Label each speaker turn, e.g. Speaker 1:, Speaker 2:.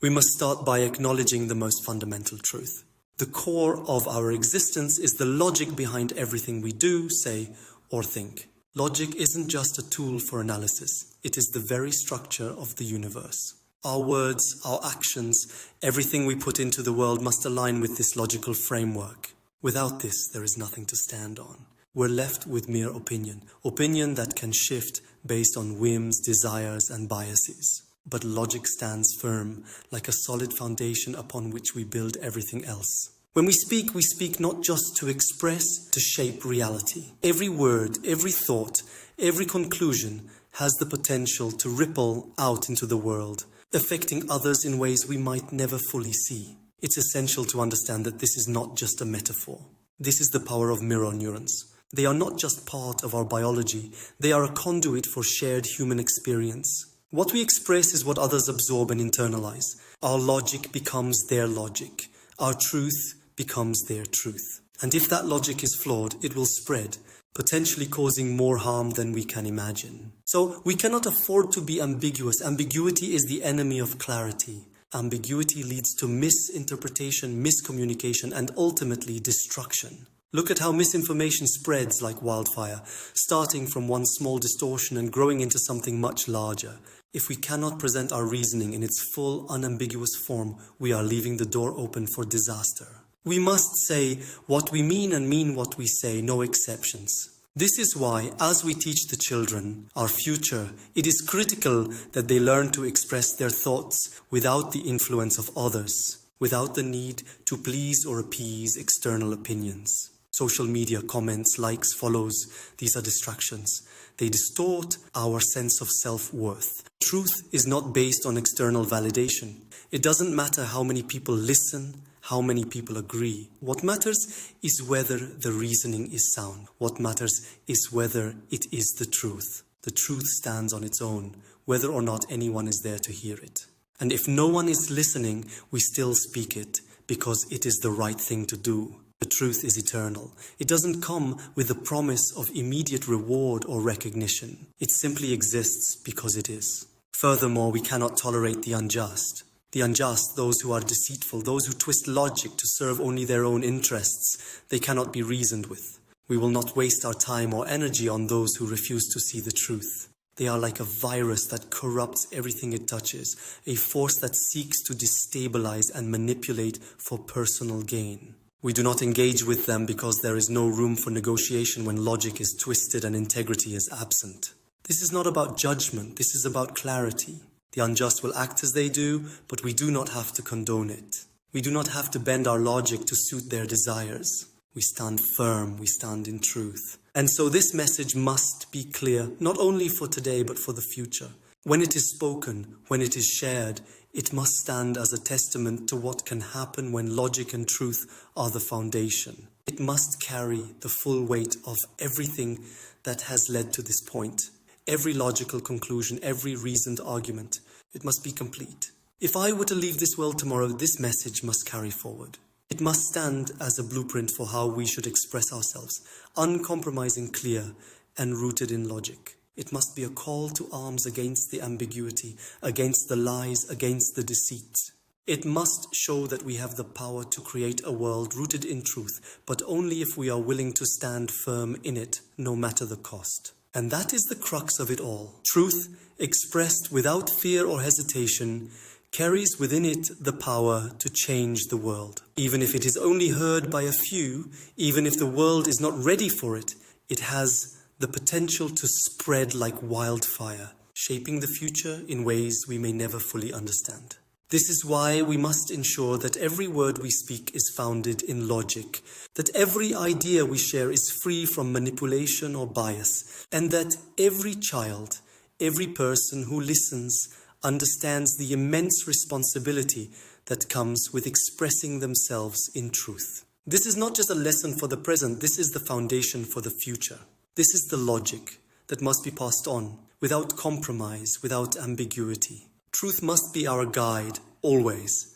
Speaker 1: We must start by acknowledging the most fundamental truth. The core of our existence is the logic behind everything we do, say, or think. Logic isn't just a tool for analysis. It is the very structure of the universe. Our words, our actions, everything we put into the world must align with this logical framework. Without this, there is nothing to stand on. We're left with mere opinion that can shift based on whims, desires, and biases. But logic stands firm, like a solid foundation upon which we build everything else. When we speak not just to express, to shape reality. Every word, every thought, every conclusion has the potential to ripple out into the world, affecting others in ways we might never fully see. It's essential to understand that this is not just a metaphor. This is the power of mirror neurons. They are not just part of our biology, they are a conduit for shared human experience. What we express is what others absorb and internalize. Our logic becomes their logic. Our truth becomes their truth. And if that logic is flawed, it will spread, potentially causing more harm than we can imagine. So we cannot afford to be ambiguous. Ambiguity is the enemy of clarity. Ambiguity leads to misinterpretation, miscommunication, and ultimately destruction. Look at how misinformation spreads like wildfire, starting from one small distortion and growing into something much larger. If we cannot present our reasoning in its full, unambiguous form, we are leaving the door open for disaster. We must say what we mean and mean what we say, no exceptions. This is why, as we teach the children our future, it is critical that they learn to express their thoughts without the influence of others, without the need to please or appease external opinions. Social media, comments, likes, follows, these are distractions. They distort our sense of self-worth. Truth is not based on external validation. It doesn't matter how many people listen, how many people agree. What matters is whether the reasoning is sound. What matters is whether it is the truth. The truth stands on its own, whether or not anyone is there to hear it. And if no one is listening, we still speak it, because it is the right thing to do. The truth is eternal. It doesn't come with the promise of immediate reward or recognition. It simply exists because it is. Furthermore, we cannot tolerate the unjust. The unjust, those who are deceitful, those who twist logic to serve only their own interests, they cannot be reasoned with. We will not waste our time or energy on those who refuse to see the truth. They are like a virus that corrupts everything it touches, a force that seeks to destabilize and manipulate for personal gain. We do not engage with them because there is no room for negotiation when logic is twisted and integrity is absent. This is not about judgment, this is about clarity. The unjust will act as they do, but we do not have to condone it. We do not have to bend our logic to suit their desires. We stand firm, we stand in truth. And so this message must be clear, not only for today, but for the future. When it is spoken, when it is shared, it must stand as a testament to what can happen when logic and truth are the foundation. It must carry the full weight of everything that has led to this point. Every logical conclusion, every reasoned argument, it must be complete. If I were to leave this world tomorrow, this message must carry forward. It must stand as a blueprint for how we should express ourselves, uncompromising, clear, and rooted in logic. It must be a call to arms against the ambiguity, against the lies, against the deceit. It must show that we have the power to create a world rooted in truth, but only if we are willing to stand firm in it, no matter the cost. And that is the crux of it all. Truth, expressed without fear or hesitation, carries within it the power to change the world. Even if it is only heard by a few, even if the world is not ready for it, it has the potential to spread like wildfire, shaping the future in ways we may never fully understand. This is why we must ensure that every word we speak is founded in logic, that every idea we share is free from manipulation or bias, and that every child, every person who listens understands the immense responsibility that comes with expressing themselves in truth. This is not just a lesson for the present, this is the foundation for the future. This is the logic that must be passed on, without compromise, without ambiguity. Truth must be our guide, always,